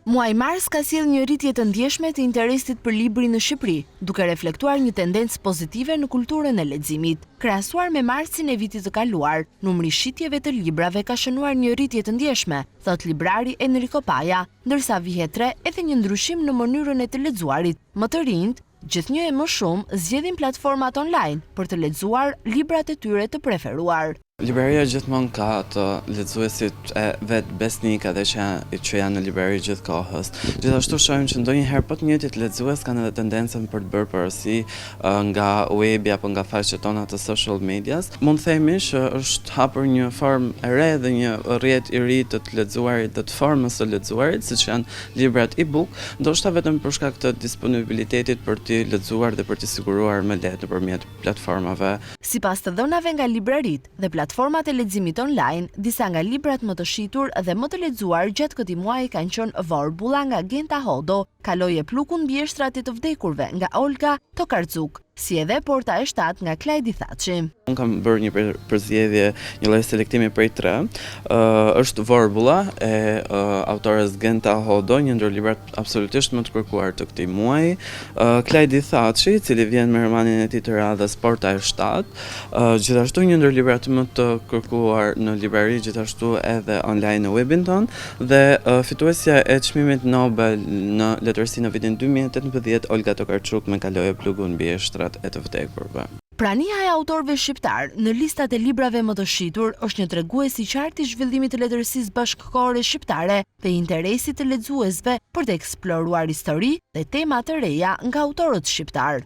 Muaji mars ka sjellë një rritje të ndjeshme të interesit për librin në Shqipëri, duke reflektuar një tendencë pozitive në kulturën e leximit. Krahasuar me marsin e vitit të kaluar, numri shitjeve të librave ka shënuar një rritje të ndjeshme, thot librari Enrico Paja, ndërsa vihet re edhe një ndryshim në mënyrën e të lexuarit. Më të rinjt, gjithnjë e më shumë zgjedhin platformat online për të lexuar librat e tyre të preferuar. Libreria gjithmonë ka të lexuesit e vet besnika dhe që janë në librari gjithë kohës. Gjithashtu shohim që ndonjëherë po të njëjtit lexues kanë edhe tendencën për të bërë porosi nga webi apo nga faqet tona të social medias. Mund të themi që është hapur një formë e re dhe një rrjet i ri të lexuarit dhe të formës së lexuarit, siç janë librat e-book, ndoshta vetëm për shkak të disponibilitetit për t'i lexuar dhe për t'i siguruar më lehtë nëpërmjet platformave. Sipas të dhënave nga librarit dhe platformat e leximit online, disa nga librat më të shitur dhe më të lexuar gjatë këtij muaji kanë qenë Vorbulla nga Genta Hodo, Kaloje plukun mbi eshtrat e të vdekurve nga Olga Tokarczuk, si edhe Porta e 7 nga Klajdi Thaçi. Unë kam bërë një përzgjedhje, një lloj selektimi prej 3. Është Vorbulla e autores Genta Hodo, një ndër librat absolutisht më të kërkuar të këtij muaji. Klajdi Thaçi, i cili vjen me romanin e tij të radhës Porta e 7. Gjithashtu një ndër librat më të kërkuar në librari, gjithashtu edhe online në webin ton, dhe fituesja e çmimit Nobel në letërsi në vitin 2018, Olga Tokarczuk me Kaloje plukun mbi eshtrat e të vdekurve. Prania e autorëve shqiptar në listat e librave më të shitur është një tregues i qartë i zhvillimit të letërsisë bashkëkohore shqiptare dhe interesit të lexuesve për të eksploruar histori dhe tema të reja nga autorët shqiptar.